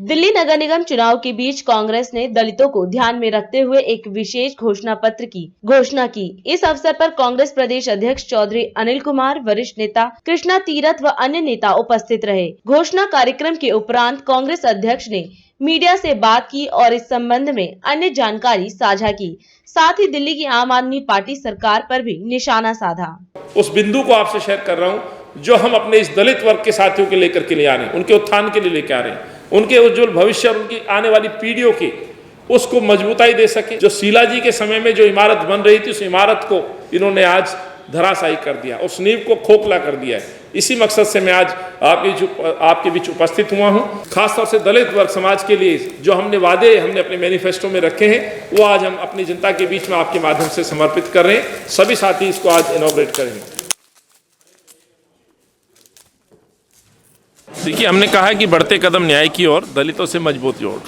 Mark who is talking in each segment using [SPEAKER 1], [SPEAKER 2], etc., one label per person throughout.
[SPEAKER 1] दिल्ली नगर निगम चुनाव के बीच कांग्रेस ने दलितों को ध्यान में रखते हुए एक विशेष घोषणा पत्र की घोषणा की। इस अवसर पर कांग्रेस प्रदेश अध्यक्ष चौधरी अनिल कुमार, वरिष्ठ नेता कृष्णा तीरथ व अन्य नेता उपस्थित रहे। घोषणा कार्यक्रम के उपरांत कांग्रेस अध्यक्ष ने मीडिया से बात की और इस संबंध में अन्य जानकारी साझा की। साथ ही दिल्ली की आम आदमी पार्टी सरकार पर भी निशाना साधा।
[SPEAKER 2] उस बिंदु को आपसे शेयर कर रहा हूं जो हम अपने इस दलित वर्ग के साथियों के लेकर के लिए आ रहे हैं, उनके उत्थान के लिए लेकर आ रहे हैं, उनके उज्जवल भविष्य और उनकी आने वाली पीढ़ियों के उसको मजबूताई दे सके। जो शीला जी के समय में जो इमारत बन रही थी, उस इमारत को इन्होंने आज धराशायी कर दिया, उस नींव को खोखला कर दिया है। इसी मकसद से मैं आज आपके बीच उपस्थित हुआ हूं। खासतौर से दलित वर्ग समाज के लिए जो हमने वादे हमने अपने मैनिफेस्टो में रखे हैं, वो आज हम अपनी जनता के बीच में आपके माध्यम से समर्पित कर रहे हैं। सभी साथी इसको आज इनॉग्रेट करेंगे। देखिए, हमने कहा है कि बढ़ते कदम न्याय की ओर, दलितों से मजबूत जोड़।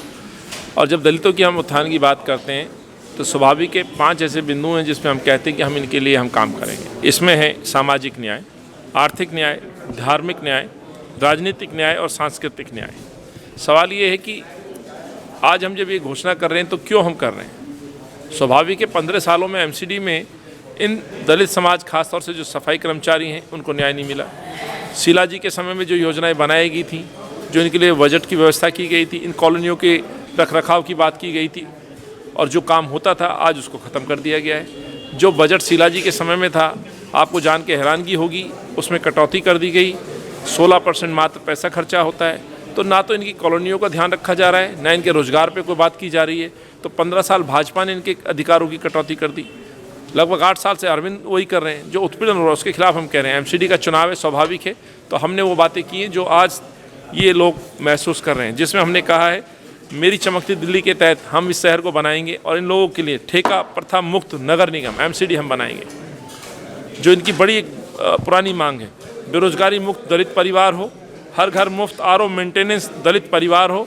[SPEAKER 2] और जब दलितों की हम उत्थान की बात करते हैं तो स्वाभाविक है 5 ऐसे बिंदु हैं जिसमें हम कहते हैं कि हम इनके लिए हम काम करेंगे। इसमें है सामाजिक न्याय, आर्थिक न्याय, धार्मिक न्याय, राजनीतिक न्याय और सांस्कृतिक न्याय। सवाल ये है कि आज हम जब ये घोषणा कर रहे हैं तो क्यों हम कर रहे हैं। स्वाभाविक है 15 सालों में एमसीडी में इन दलित समाज, खासतौर से जो सफाई कर्मचारी हैं, उनको न्याय नहीं मिला। शीला जी के समय में जो योजनाएं बनाई गई थी, जो इनके लिए बजट की व्यवस्था की गई थी, इन कॉलोनियों के रखरखाव की बात की गई थी और जो काम होता था आज उसको ख़त्म कर दिया गया है। जो बजट शीला जी के समय में था, आपको जान के हैरानगी होगी, उसमें कटौती कर दी गई। 16% मात्र पैसा खर्चा होता है। तो ना तो इनकी कॉलोनियों का ध्यान रखा जा रहा है, ना इनके रोजगार पे कोई बात की जा रही है। तो 15 साल भाजपा ने इनके अधिकारों की कटौती कर दी। लगभग 8 साल से अरविंद वही कर रहे हैं। जो उत्पीड़न हो रहा है उसके खिलाफ हम कह रहे हैं। एमसीडी का चुनाव है, स्वाभाविक है, तो हमने वो बातें की हैं जो आज ये लोग महसूस कर रहे हैं, जिसमें हमने कहा है मेरी चमकती दिल्ली के तहत हम इस शहर को बनाएंगे और इन लोगों के लिए ठेका प्रथा मुक्त नगर निगम एमसीडी हम बनाएंगे। जो इनकी बड़ी पुरानी मांग है, बेरोजगारी मुक्त दलित परिवार हो, हर घर मुफ्त आरओ मेंटेनेंस दलित परिवार हो।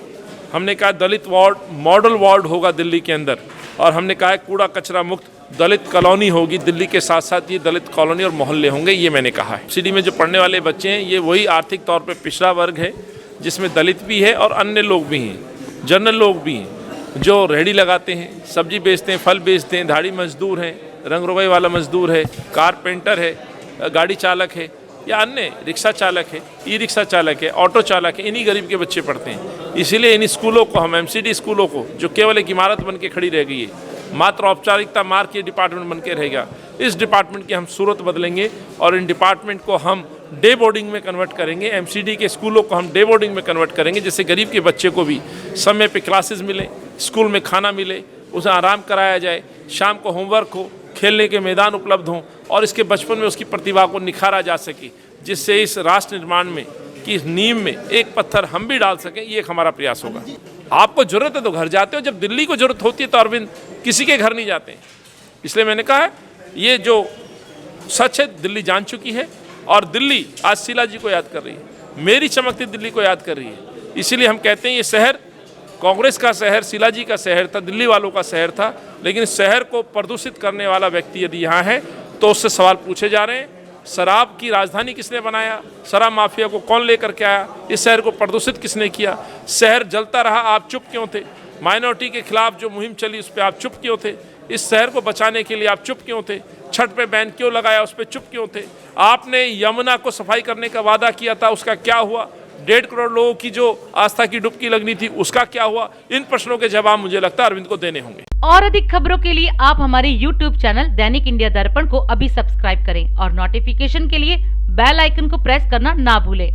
[SPEAKER 2] हमने कहा दलित वार्ड, मॉडल वार्ड होगा दिल्ली के अंदर। और हमने कहा है कूड़ा कचरा मुक्त दलित कॉलोनी होगी दिल्ली के साथ साथ ये दलित कॉलोनी और मोहल्ले होंगे, ये मैंने कहा है। सिटी में जो पढ़ने वाले बच्चे हैं, ये वही आर्थिक तौर पे पिछड़ा वर्ग है जिसमें दलित भी है और अन्य लोग भी हैं, जनरल लोग भी हैं, जो रेहड़ी लगाते हैं, सब्जी बेचते हैं, फल बेचते हैं, दाढ़ी मजदूर हैं, रंग रोगई वाला मजदूर है, कारपेंटर है, गाड़ी चालक है या अन्य रिक्शा चालक है, ई रिक्शा चालक है, ऑटो चालक है। इन्हीं गरीब के बच्चे पढ़ते हैं। इसीलिए इन स्कूलों को हम एमसीडी स्कूलों को, जो केवल एक इमारत बन के खड़ी रह गई है, मात्र औपचारिकता मार्ग के डिपार्टमेंट बन के रहेगा, इस डिपार्टमेंट की हम सूरत बदलेंगे और इन डिपार्टमेंट को हम डे बोर्डिंग में कन्वर्ट करेंगे। एमसीडी के स्कूलों को हम डे बोर्डिंग में कन्वर्ट करेंगे, जिससे गरीब के बच्चे को भी समय पे क्लासेस मिले, स्कूल में खाना मिले, उसे आराम कराया जाए, शाम को होमवर्क हो, खेलने के मैदान उपलब्ध हों और इसके बचपन में उसकी प्रतिभा को निखारा जा सके, जिससे इस राष्ट्र निर्माण में की नींव में एक पत्थर हम भी डाल सकें। ये एक हमारा प्रयास होगा। आपको जरूरत है तो घर जाते हो, जब दिल्ली को जरूरत होती है तो अरविंद किसी के घर नहीं जाते हैं। इसलिए मैंने कहा है ये जो सच है दिल्ली जान चुकी है और दिल्ली आज शीला जी को याद कर रही है, मेरी चमकती दिल्ली को याद कर रही है। इसीलिए हम कहते हैं ये शहर कांग्रेस का शहर, शीला जी का शहर था, दिल्ली वालों का शहर था, लेकिन इस शहर को प्रदूषित करने वाला व्यक्ति यदि यहाँ है तो उससे सवाल पूछे जा रहे हैं। शराब की राजधानी किसने बनाया? शराब माफिया को कौन लेकर के आया? इस शहर को प्रदूषित किसने किया? शहर जलता रहा, आप चुप क्यों थे? माइनॉरिटी के खिलाफ जो मुहिम चली उस पर आप चुप क्यों थे? इस शहर को बचाने के लिए आप चुप क्यों थे? छठ पे बैन क्यों लगाया, उस पर चुप क्यों थे? आपने यमुना को सफाई करने का वादा किया था, उसका क्या हुआ? 1.5 करोड़ लोगों की जो आस्था की डुबकी लगनी थी, उसका क्या हुआ? इन प्रश्नों के जवाब मुझे लगता है अरविंद को देने होंगे।
[SPEAKER 3] और अधिक खबरों के लिए आप हमारे YouTube चैनल दैनिक इंडिया दर्पण को अभी सब्सक्राइब करें और नोटिफिकेशन के लिए बेल आइकन को प्रेस करना ना भूलें।